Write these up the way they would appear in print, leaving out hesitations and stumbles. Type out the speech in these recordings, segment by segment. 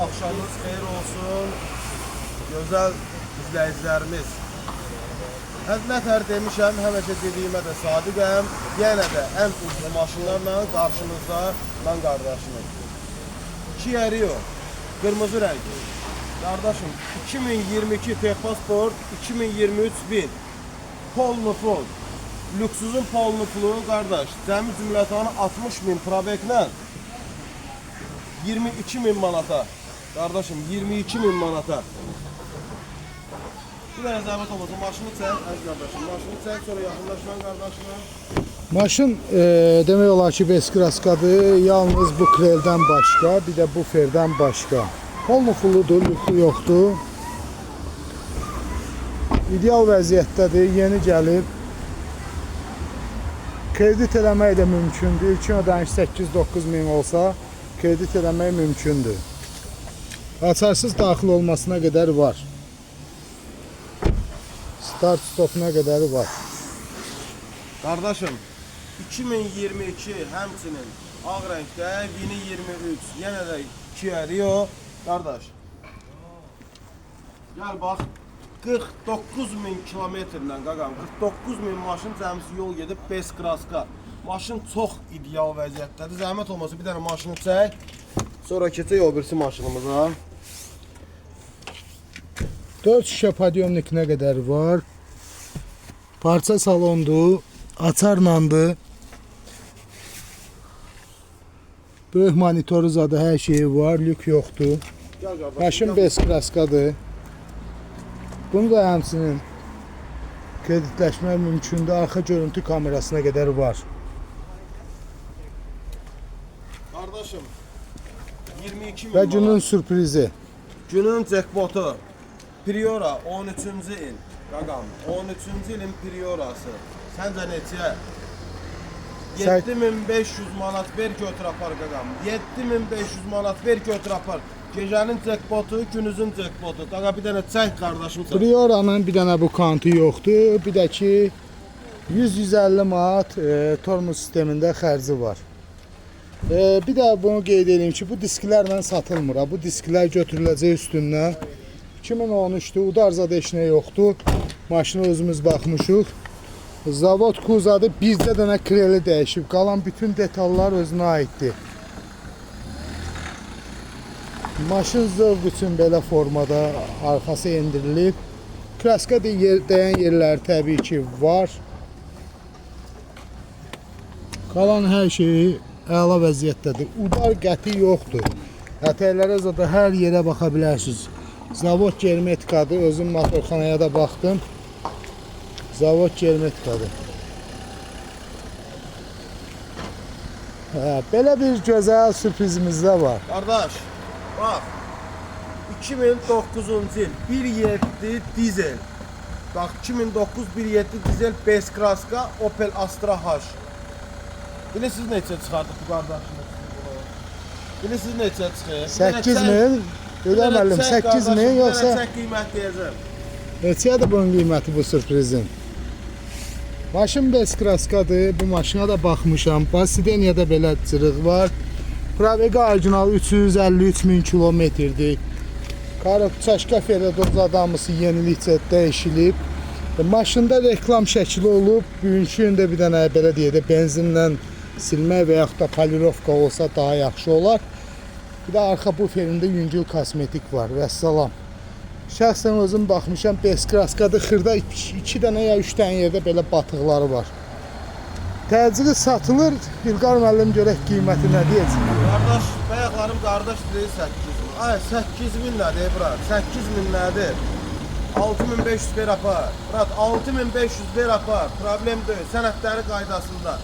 Akşamınız xeyir olsun. Gözəl izləyicilərimiz. Nətər demişəm, həmişə dediyimə də sadiqəm. Yenə də ən ucuz maşınlarla qarşınızda mən qardaşımım. Kia Rio, qırmızı rəngi. Qardaşım, 2022 Texpasport, 2023 bin. Polnu full. Lüksüzün polnu fullu qardaş. Cəmi cümlətanı 60 bin probeklə 22 bin manata. Qardaşım, 22 bin manata. Bir dənə zəhmət olmasın, maşını çək, əziz qardaşım. Maşını çək, sonra yaxınlaş mən qardaşıma. Maşın demək olar ki, Veskraskadır. Yalnız bu kreldən başqa, bir də bu ferdən başqa. Polnu fulludur, lüksü yoxdur. İdeal vəziyyətdədir, yeni gəlib. Kredit eləmək də mümkündür. İlkin ödəniş 8-9 min olsa, kredit eləmək mümkündür. Açarsız daxil olmasına qədər var. Start stopuna qədər var. Qardaşım, 2022 həmçinin ağ rəngdə, yeni 23, yenə də Kia Rio. Qardaş, gəl bax, 49 min kilometrlə qaqam, 49 min maşın cəmsi yol gedib Veskraska. Maşın çox ideal vəziyyətdədir. Zəhmət olmasa bir dənə maşını çək. Sonra keçək o birisi maşınımıza. 4 şişə podyomnikinə qədər var. Parça salondur, açarlandır. Böyük monitoru zadı, hər şeyi var, lük yoxdur. Maşın Veskraskadır. Bunu da həmçinin kreditləşmək mümkündür. Arxa görüntü kamerasına qədər var. Qardaşım, 22 min Və günün manat. sürprizi. Günün jackpotu. Priora 13-cü il. Qaqam, 13-cü ilin Priorası. Səncə neçə? 7500 manat ver götür apar qaqam. 7500 manat ver götür apar. Gecənin jackpotu, günüzün jackpotu. Qaqa bir dənə çək qardaşım. Prioranın bir dənə bu kantı yoxdur. Bir də ki 100-150 manat tormuz sistemində xərci var. Bir də bunu qeyd edeyim ki, bu disklərlə satılmır. Bu disklər götürüləcək üstündən. 2013'dür, udarzada heç nə yoxdur. Maşına özümüz baxmışıq. Zavod kuzadı, bizdə dənə kreli dəyişib. Qalan bütün detallar özünə aiddir. Maşın zövq üçün belə formada arxası endirilib. Kraska dəyən yerləri təbii ki var. Qalan hər şeyi əla vəziyyətdədir. Udar qəti yoxdur. Ətəklərə zada hər yerə baxa bilərsiniz. Zavod germetikadır. Özüm motorxanaya da baxdım. Zavod germetikadır. Belə bir gözəl sürprizimiz də var. Qardaş, bax. 2009-cu il 1.7 dizel. Bax 2009 1.7 dizel Veskraska Opel Astra H. Bilirsiniz neçə çıxardıq bu qardaşımız? Bilirsiniz neçə çıxır? 8 min. Ödəməlim 8 min yoxsa çək qiymət deyəcəm. neçədir bunun qiyməti bu sürprizin? Maşın Veskraskadır. Bu maşına da baxmışam. Basideniyada belə cırıq var. Pravega orijinal 353 min kilometrdir. Çaşka Ferradoz adamısı yenilikcə dəyişilib. Maşında reklam şəkli olub. Bugünkü gündə bir dənə belə deyək də benzinlə silmək və yaxud da polirovka olsa daha yaxşı olar. Bir də arxa buferində yüngül kosmetik var. Vəssalam. Şəxsən özüm baxmışam, Veskraskadır. Xırda 2 dənə ya 3 dənə yerdə belə batıqları var. Təcili satılır. İlqar müəllim görək qiyməti nə deyəcək? Qardaş, bəyəklərim qardaş deyir 8 min. Ay 8 min nədir bura? 8 min nədir? 6500 ver apar. Brat 6500 ver apar. Problem deyil. Sənədləri qaydasında.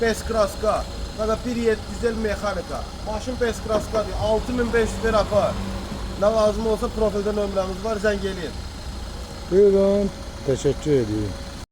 Veskraska. Qaqa 1.7 dizel mexanika. Maşın Veskraskadır. 6500 ver apar. Nə lazım olsa profildə nömrəmiz var, zəng eləyin. Buyurun. Təşəkkür ediyorum.